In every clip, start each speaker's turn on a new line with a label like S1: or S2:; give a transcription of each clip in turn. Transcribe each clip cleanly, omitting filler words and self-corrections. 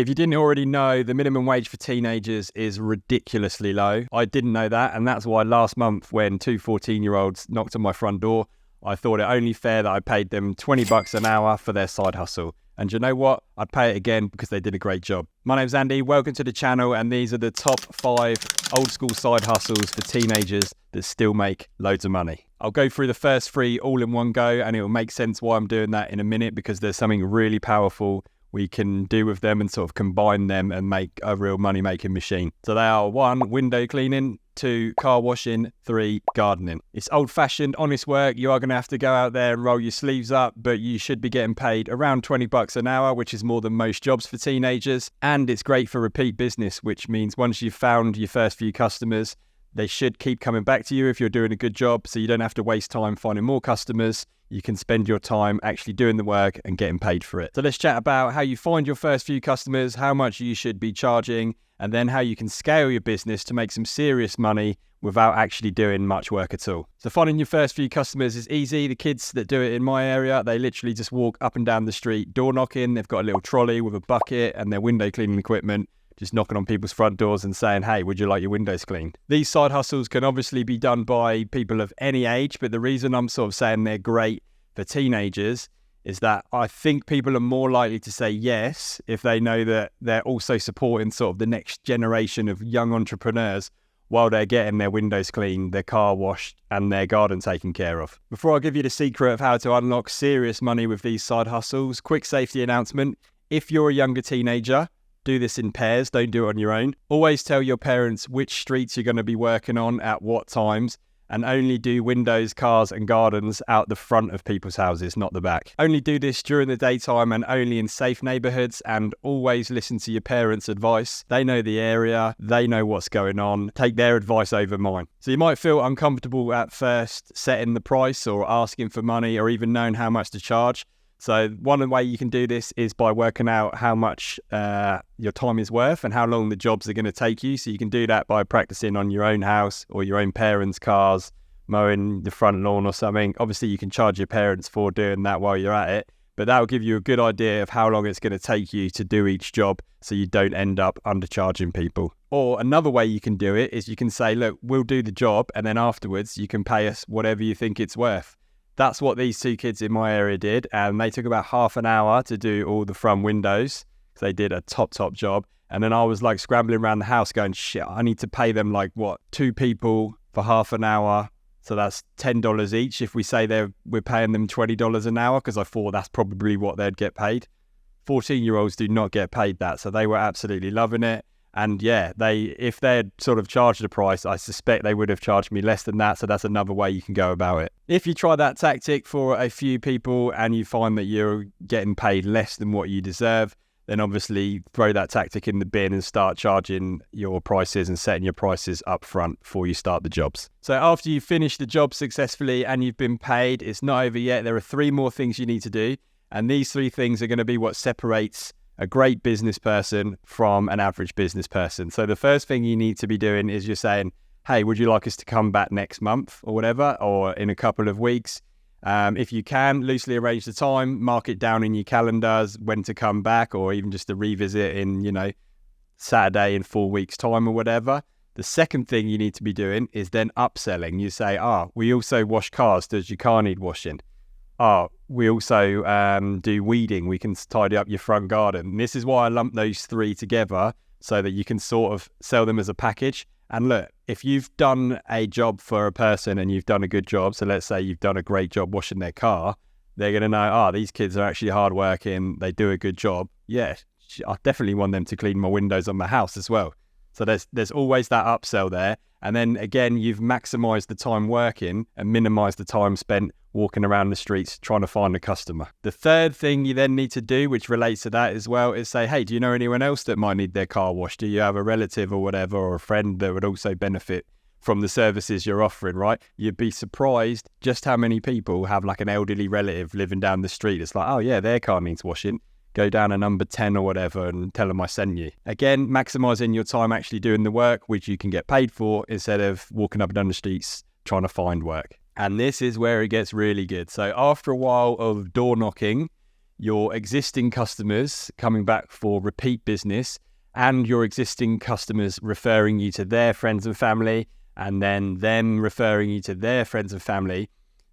S1: If you didn't already know, the minimum wage for teenagers is ridiculously low. I didn't know that, and that's why last month when two 14-year-olds knocked on my front door, I thought it only fair that I paid them $20 an hour for their side hustle. And you know what? I'd pay it again because they did a great job. My name's Andy, welcome to the channel, and these are the top 5 old school side hustles for teenagers that still make loads of money. I'll go through the first 3 all in one go, and it will make sense why I'm doing that in a minute, because there's something really powerful we can do with them and sort of combine them and make a real money making machine. So they are 1, window cleaning, 2, car washing, 3, gardening. It's old fashioned, honest work. You are going to have to go out there and roll your sleeves up, but you should be getting paid around $20 an hour, which is more than most jobs for teenagers. And it's great for repeat business, which means once you've found your first few customers, they should keep coming back to you if you're doing a good job, so you don't have to waste time finding more customers. You can spend your time actually doing the work and getting paid for it. So let's chat about how you find your first few customers, how much you should be charging, and then how you can scale your business to make some serious money without actually doing much work at all. So finding your first few customers is easy. The kids that do it in my area, they literally just walk up and down the street, door knocking. They've got a little trolley with a bucket and their window cleaning equipment, just knocking on people's front doors and saying, hey, would you like your windows cleaned? These side hustles can obviously be done by people of any age, but the reason I'm sort of saying they're great for teenagers is that I think people are more likely to say yes if they know that they're also supporting sort of the next generation of young entrepreneurs while they're getting their windows cleaned, their car washed, and their garden taken care of. Before I give you the secret of how to unlock serious money with these side hustles, quick safety announcement. If you're a younger teenager, do this in pairs, don't do it on your own. Always tell your parents which streets you're going to be working on at what times, and only do windows, cars and gardens out the front of people's houses, not the back. Only do this during the daytime and only in safe neighbourhoods, and always listen to your parents' advice. They know the area, they know what's going on. Take their advice over mine. So you might feel uncomfortable at first setting the price or asking for money or even knowing how much to charge. So one way you can do this is by working out how much your time is worth and how long the jobs are going to take you. So you can do that by practicing on your own house or your own parents' cars, mowing the front lawn or something. Obviously, you can charge your parents for doing that while you're at it, but that will give you a good idea of how long it's going to take you to do each job so you don't end up undercharging people. Or another way you can do it is you can say, look, we'll do the job and then afterwards you can pay us whatever you think it's worth. That's what these 2 kids in my area did, and they took about half an hour to do all the front windows. So they did a top
S2: job.
S1: And then I was like scrambling around the house going, shit, I need to pay them like 2 people for half an hour. So that's $10 each. If we say we're paying them $20 an hour, because I thought that's probably what they'd get paid. 14-year-olds do not get paid that. So they were absolutely loving it. And yeah, if they had sort of charged the price, I suspect they would have charged me less than that. So that's another way you can go about it. If you try that tactic for a few people and you find that you're getting paid less than what you deserve, then obviously throw that tactic in the bin and start charging your prices and setting your prices up front before you start the jobs. So after you've finished the job successfully and you've been paid, it's not over yet. There are 3 more things you need to do. And these 3 things are going to be what separates a great business person from an average business person. So the first thing you need to be doing is you're saying, hey, would you like us to come back next month or whatever, or in a couple of weeks? If you can, loosely arrange the time, mark it down in your calendars when to come back, or even just to revisit in, Saturday in 4 weeks' time or whatever. The second thing you need to be doing is then upselling. You say, we also wash cars. Does your car need washing? We also do weeding. We can tidy up your front garden. And this is why I lump those 3 together so that you can sort of sell them as a package. And look, if you've done a job for a person and you've done a good job, so let's say you've done a great job washing their car, they're going to know, these kids are actually hardworking. They do a good job. Yeah, I definitely want them to clean my windows on my house as well. So there's always that upsell there. And then again, you've maximized the time working and minimized the time spent walking around the streets trying to find a customer. The third thing you then need to do, which relates to that as well, is say, hey, do you know anyone else that might need their car washed? Do you have a relative or whatever, or a friend that would also benefit from the services you're offering, right? You'd be surprised just how many people have like an elderly relative living down the street. It's like, oh yeah, their car needs washing. Go down a number 10 or whatever and tell them I sent you. Again, maximizing your time actually doing the work, which you can get paid for, instead of walking up and down the streets trying to find work. And this is where it gets really good. So after a while of door knocking, your existing customers coming back for repeat business and your existing customers referring you to their friends and family and then them referring you to their friends and family,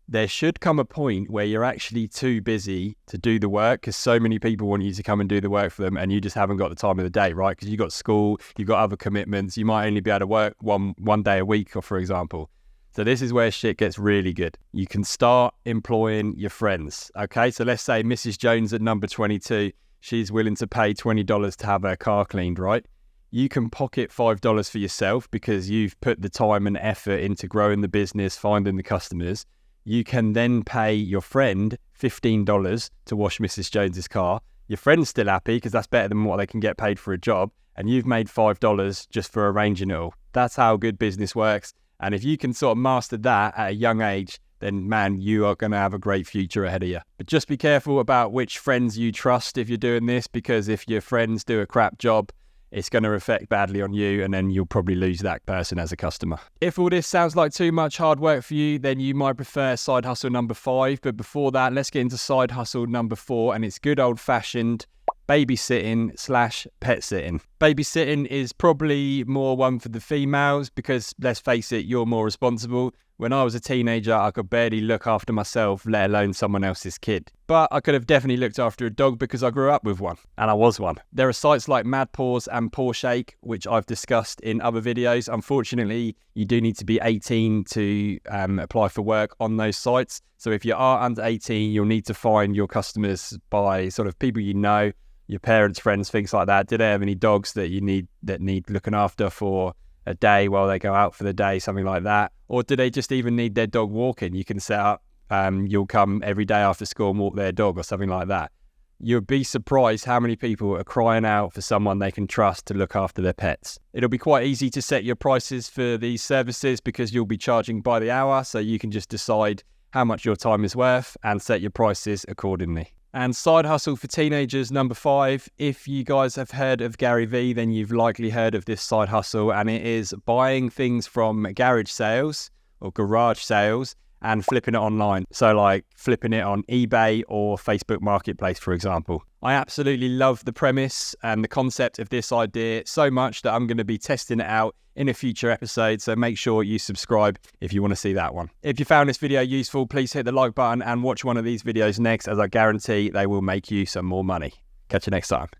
S1: there should come a point where you're actually too busy to do the work because so many people want you to come and do the work for them and you just haven't got the time of the day, right? Because you've got school, you've got other commitments, you might only be able to work one day a week, or for example. So this is where shit gets really good. You can start employing your friends, okay? So let's say Mrs. Jones at number 22, she's willing to pay $20 to have her car cleaned, right? You can pocket $5 for yourself because you've put the time and effort into growing the business, finding the customers. You can then pay your friend $15 to wash Mrs. Jones's car. Your friend's still happy because that's better than what they can get paid for a job. And you've made $5 just for arranging it all. That's how good business works. And if you can sort of master that at a young age, then man, you are going to have a great future ahead of you. But just be careful about which friends you trust if you're doing this, because if your friends do a crap job, it's going to affect badly on you, and then you'll probably lose that person as a customer. If all this sounds like too much hard work for you, then you might prefer side hustle number 5. But before that, let's get into side hustle number 4, and it's good old-fashioned babysitting/pet sitting. Babysitting is probably more one for the females because, let's face it, you're more responsible. When I was a teenager, I could barely look after myself, let alone someone else's kid. But I could have definitely looked after a dog because I grew up with one, and I was one. There are sites like Mad Paws and Paw Shake, which I've discussed in other videos. Unfortunately, you do need to be 18 to apply for work on those sites. So if you are under 18, you'll need to find your customers by sort of people you know, your parents, friends, things like that. Do they have any dogs that need looking after for a day while they go out for the day, something like that? Or do they just even need their dog walking? You can set up, you'll come every day after school and walk their dog or something like that. You'll be surprised how many people are crying out for someone they can trust to look after their pets. It'll be quite easy to set your prices for these services because you'll be charging by the hour, so you can just decide how much your time is worth and set your prices accordingly. And side hustle for teenagers, number 5. If you guys have heard of Gary Vee, then you've likely heard of this side hustle, and it is buying things from garage sales or garage sales and flipping it online. So like flipping it on eBay or Facebook Marketplace, for example. I absolutely love the premise and the concept of this idea so much that I'm going to be testing it out in a future episode, so make sure you subscribe if you want to see that one. If you found this video useful, please hit the like button and watch one of these videos next, as I guarantee they will make you some more money. Catch you next time.